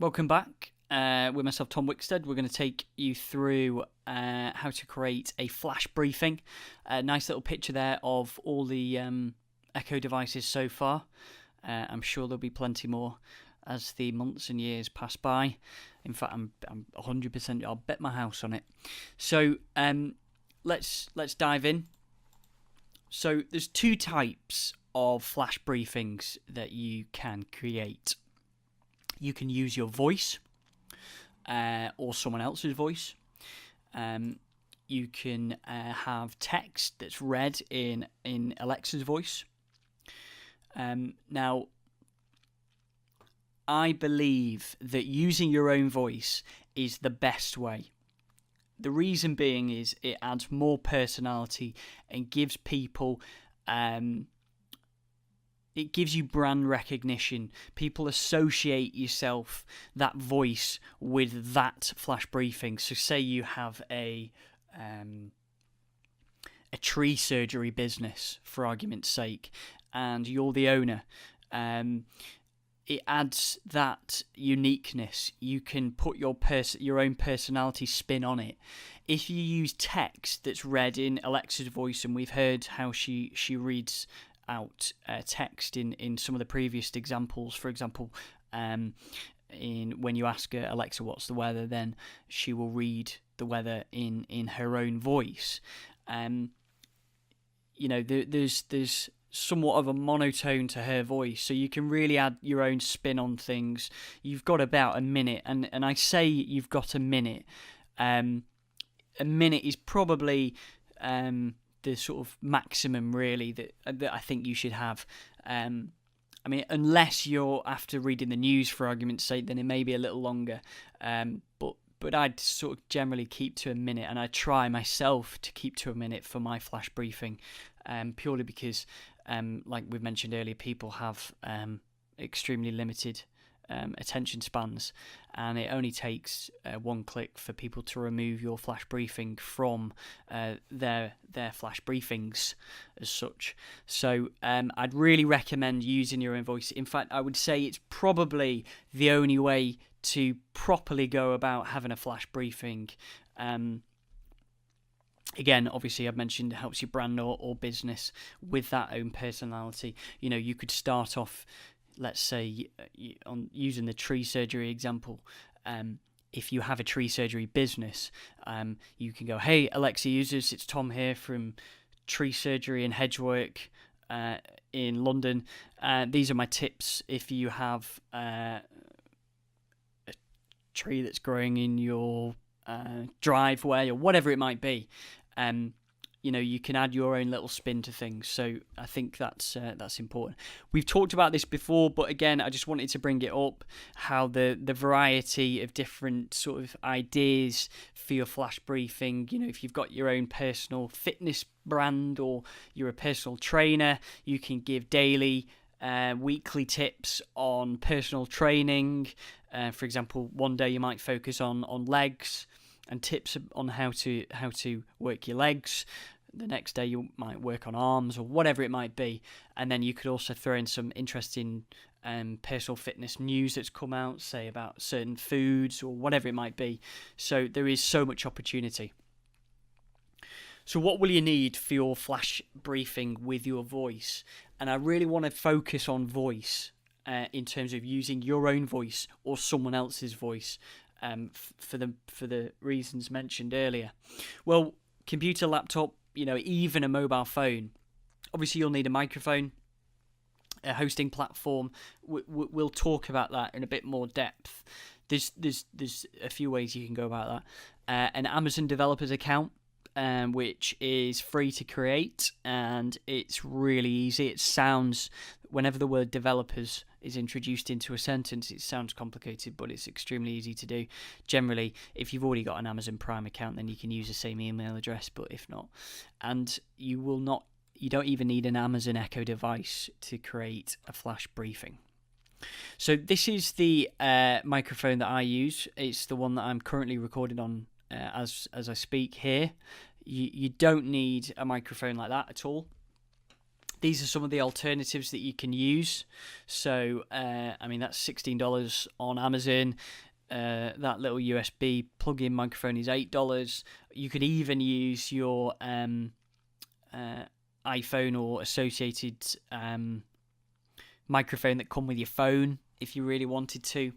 Welcome back. With myself, Tom Wickstead, we're going to take you through how to create a flash briefing. A nice little picture there of all the Echo devices so far. I'm sure there'll be plenty more as the months and years pass by. In fact, I'm 100%. I'll bet my house on it. So let's dive in. So there's two types of flash briefings that you can create. You can use your voice or someone else's voice. You can have text that's read in Alexa's voice. Now, I believe that using your own voice is the best way. The reason being is it adds more personality and gives people it gives you brand recognition. People associate yourself, that voice, with that flash briefing. So say you have a tree surgery business, for argument's sake, and you're the owner. It adds that uniqueness. You can put your own personality spin on it. If you use text that's read in Alexa's voice, and we've heard how she reads out text in some of the previous examples, for example, in when you ask her, Alexa, what's the weather, then she will read the weather in her own voice. There's somewhat of a monotone to her voice, so you can really add your own spin on things. You've got about a minute, and I say you've got a minute. A minute is probably the sort of maximum, really, that I think you should have. I mean, unless you're after reading the news, for argument's sake, then it may be a little longer. But I'd sort of generally keep to a minute, and I try myself to keep to a minute for my flash briefing, purely because, like we've mentioned earlier, people have extremely limited attention spans, and it only takes one click for people to remove your flash briefing from their flash briefings as such. So I'd really recommend using your own voice. In fact, I would say it's probably the only way to properly go about having a flash briefing. Again, obviously, I've mentioned it helps your brand or business with that own personality. You know, you could start off, let's say, on using the tree surgery example. If you have a tree surgery business, you can go, "Hey, Alexa users, it's Tom here from Tree Surgery and Hedgework in London. These are my tips if you have a tree that's growing in your driveway," or whatever it might be. You can add your own little spin to things. So I think that's important. We've talked about this before, but again, I just wanted to bring it up, how the variety of different sort of ideas for your flash briefing. You know, if you've got your own personal fitness brand or you're a personal trainer, you can give daily, weekly tips on personal training. For example, one day you might focus on legs and tips on how to work your legs. The next day you might work on arms or whatever it might be. And then you could also throw in some interesting personal fitness news that's come out, say about certain foods or whatever it might be. So there is so much opportunity. So what will you need for your flash briefing with your voice? And I really want to focus on voice in terms of using your own voice or someone else's voice. For the reasons mentioned earlier. Well, computer, laptop, even a mobile phone. Obviously, you'll need a microphone, a hosting platform. We'll talk about that in a bit more depth. There's a few ways you can go about that. An Amazon developers account, which is free to create, and it's really easy. It sounds, whenever the word developers is introduced into a sentence, it sounds complicated, but it's extremely easy to do. Generally, if you've already got an Amazon Prime account, then you can use the same email address, but if not, and you don't even need an Amazon Echo device to create a flash briefing. So this is the microphone that I use. It's the one that I'm currently recording on as I speak here. You don't need a microphone like that at all. these are some of the alternatives that you can use. So, I mean, that's $16 on Amazon. That little USB plug-in microphone is $8. You could even use your iPhone or associated microphone that come with your phone if you really wanted to.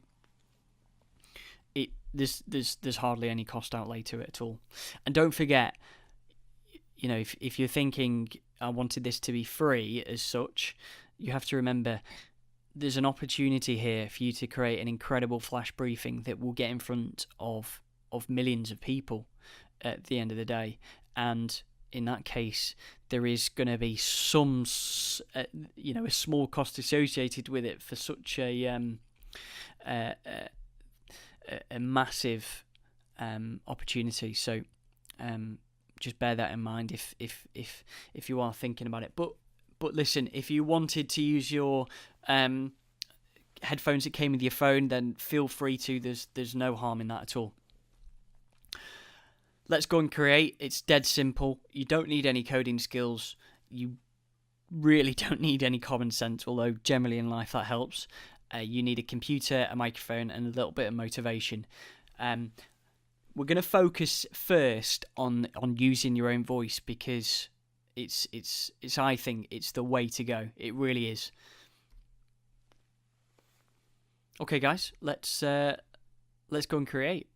There's hardly any cost outlay to it at all. And don't forget, you know, if you're thinking I wanted this to be free as such, you have to remember there's an opportunity here for you to create an incredible flash briefing that will get in front of millions of people at the end of the day. And in that case, there is going to be some, a small cost associated with it for such a massive opportunity. So just bear that in mind if you are thinking about it. But listen, if you wanted to use your headphones that came with your phone, then feel free to. There's no harm in that at all. Let's go and create. It's dead simple. You don't need any coding skills. You really don't need any common sense, although generally in life that helps. You need a computer, a microphone, and a little bit of motivation. We're going to focus first on using your own voice because it's I think it's the way to go. It really is. Okay, guys, let's go and create.